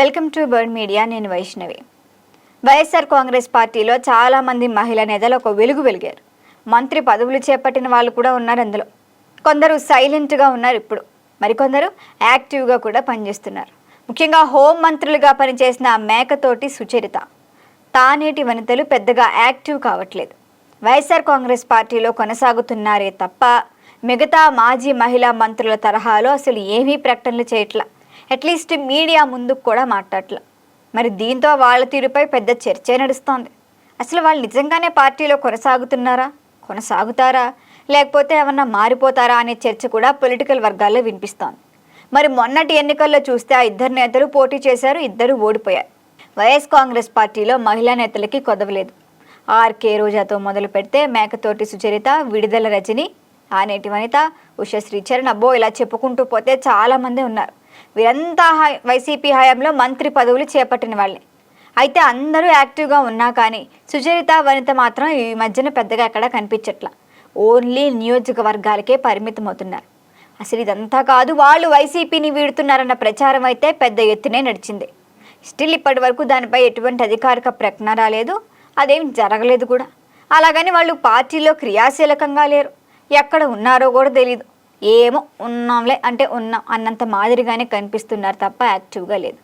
Welcome to bird media. నేను వైష్ణవి. వైఎస్ఆర్ కాంగ్రెస్ పార్టీలో చాలామంది మహిళా నేతలు ఒక వెలిగారు. మంత్రి పదవులు చేపట్టిన వాళ్ళు కూడా ఉన్నారు. అందులో కొందరు సైలెంట్గా ఉన్నారు, ఇప్పుడు మరికొందరు యాక్టివ్గా కూడా పనిచేస్తున్నారు. ముఖ్యంగా హోం మంత్రులుగా పనిచేసిన మేకతోటి సుచరిత, తానేటి వనితలు పెద్దగా యాక్టివ్ కావట్లేదు. వైఎస్ఆర్ కాంగ్రెస్ పార్టీలో కొనసాగుతున్నారే తప్ప మిగతా మాజీ మహిళా మంత్రుల తరహాలో అసలు ఏమీ ప్రకటనలు చేయట్లా. అట్లీస్ట్ మీడియా ముందుకు కూడా మాట్లాడట్లా. మరి దీంతో వాళ్ళ తీరుపై పెద్ద చర్చే నడుస్తోంది. అసలు వాళ్ళు నిజంగానే పార్టీలో కొనసాగుతారా లేకపోతే ఏమన్నా మారిపోతారా అనే చర్చ కూడా పొలిటికల్ వర్గాల్లో వినిపిస్తోంది. మరి మొన్నటి ఎన్నికల్లో చూస్తే ఆ ఇద్దరు నేతలు పోటీ చేశారు, ఇద్దరు ఓడిపోయారు. వైఎస్ కాంగ్రెస్ పార్టీలో మహిళా నేతలకి కొదవలేదు. ఆర్కే రోజాతో మొదలు పెడితే మేకతోటి సుచరిత, విడుదల రజని, ఆనేటి వనిత, ఉషశ్రీ చరణ్, అబ్బో ఇలా చెప్పుకుంటూ పోతే చాలామంది ఉన్నారు. వీరంతా వైసీపీ హయాంలో మంత్రి పదవులు చేపట్టిన వాళ్ళే. అయితే అందరూ యాక్టివ్గా ఉన్నా కానీ సుచరిత, వనిత మాత్రం ఈ మధ్యన పెద్దగా ఎక్కడా కనిపించట్లా. ఓన్లీ నియోజకవర్గాలకే పరిమితం అవుతున్నారు. అసలు ఇదంతా కాదు, వాళ్ళు వైసీపీని వీడుతున్నారన్న ప్రచారం అయితే పెద్ద ఎత్తునే నడిచింది. స్టిల్ ఇప్పటి వరకు దానిపై ఎటువంటి అధికారిక ప్రకటన రాలేదు, అదేం జరగలేదు కూడా. అలాగని వాళ్ళు పార్టీలో క్రియాశీలకంగా లేరు, ఎక్కడ ఉన్నారో కూడా తెలీదు. ఏమో ఉన్నాంలే అంటే ఉన్నాం అన్నంత మాదిరిగానే కనిపిస్తున్నారు తప్ప యాక్టివ్గా లేదు.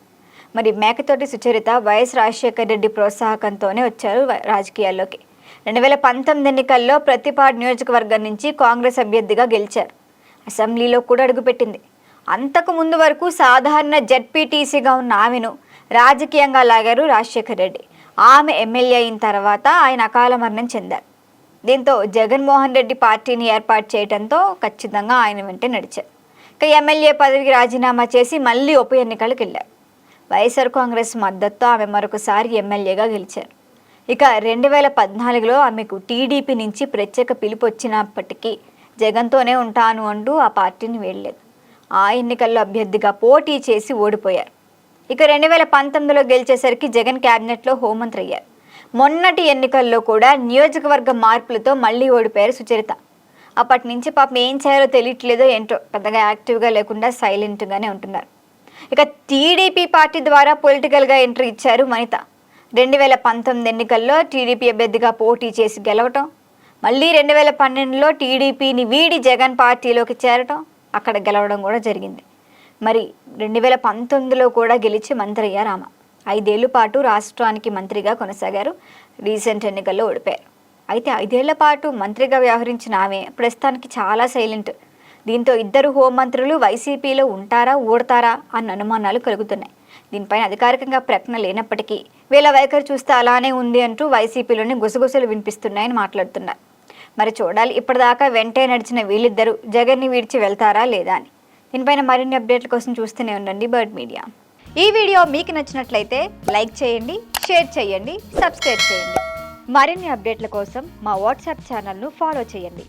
మరి మేకతోటి సుచరిత వైఎస్ రాజశేఖర రెడ్డి ప్రోత్సాహకంతోనే వచ్చారు రాజకీయాల్లోకి. 2019 ఎన్నికల్లో ప్రతిపాడు నియోజకవర్గం నుంచి కాంగ్రెస్ అభ్యర్థిగా గెలిచారు. అసెంబ్లీలో కూడా అడుగుపెట్టింది. అంతకు ముందు వరకు సాధారణ జెడ్పీటీసీగా ఉన్న ఆమెను రాజకీయంగా లాగారు రాజశేఖర రెడ్డి. ఆమె ఎమ్మెల్యే అయిన తర్వాత ఆయన అకాల మరణం చెందారు. దీంతో జగన్మోహన్ రెడ్డి పార్టీని ఏర్పాటు చేయడంతో ఖచ్చితంగా ఆయన వెంటే నడిచారు. ఇక ఎమ్మెల్యే పదవికి రాజీనామా చేసి మళ్ళీ ఉప ఎన్నికలకు వెళ్ళారు. వైఎస్ఆర్ కాంగ్రెస్ మద్దతుతో ఆమె మరొకసారి ఎమ్మెల్యేగా గెలిచారు. ఇక 2014లో ఆమెకు టీడీపీ నుంచి ప్రత్యేక పిలుపు వచ్చినప్పటికీ జగన్తోనే ఉంటాను అంటూ ఆ పార్టీని వీడలేదు. ఆ ఎన్నికల్లో అభ్యర్థిగా పోటీ చేసి ఓడిపోయారు. ఇక 2019లో గెలిచేసరికి జగన్ క్యాబినెట్లో హోంమంత్రి అయ్యారు. మొన్నటి ఎన్నికల్లో కూడా నియోజకవర్గ మార్పులతో మళ్ళీ ఓడిపోయారు సుచరిత. అప్పటి నుంచి పాపం ఏం చేయాలో తెలియట్లేదో ఏంటో పెద్దగా యాక్టివ్గా లేకుండా సైలెంట్గానే ఉంటున్నారు. ఇక టీడీపీ పార్టీ ద్వారా పొలిటికల్గా ఎంట్రీ ఇచ్చారు వనిత. 2019 ఎన్నికల్లో టీడీపీ అభ్యర్థిగా పోటీ చేసి గెలవటం, మళ్ళీ 2012లో టీడీపీని వీడి జగన్ పార్టీలోకి చేరటం, అక్కడ గెలవడం కూడా జరిగింది. మరి 2019లో కూడా గెలిచి మంత్రి అయ్యారు ఆమె. 5 ఏళ్ల పాటు రాష్ట్రానికి మంత్రిగా కొనసాగారు. రీసెంట్ ఎన్నికల్లో ఓడిపోయారు. అయితే 5 ఏళ్ల పాటు మంత్రిగా వ్యవహరించిన ఆమె ప్రస్తుతానికి చాలా సైలెంట్. దీంతో ఇద్దరు హోంమంత్రులు వైసీపీలో ఉంటారా ఊడతారా అన్న అనుమానాలు కలుగుతున్నాయి. దీనిపైన అధికారికంగా ప్రకటన లేనప్పటికీ వీళ్ళ వైఖరి చూస్తే అలానే ఉంది అంటూ వైసీపీలోని గుసగుసలు వినిపిస్తున్నాయని మాట్లాడుతున్నారు. మరి చూడాలి, ఇప్పటిదాకా వెంటే నడిచిన వీళ్ళిద్దరూ జగన్ని విడిచి వెళ్తారా లేదా అని. దీనిపైన మరిన్ని అప్డేట్ల కోసం చూస్తూనే ఉండండి బర్డ్ మీడియా. ఈ వీడియో మీకు నచ్చినట్లయితే లైక్ చేయండి, షేర్ చేయండి, సబ్స్క్రైబ్ చేయండి. మరిన్ని అప్డేట్ల కోసం మా వాట్సాప్ ఛానల్ను ఫాలో చేయండి.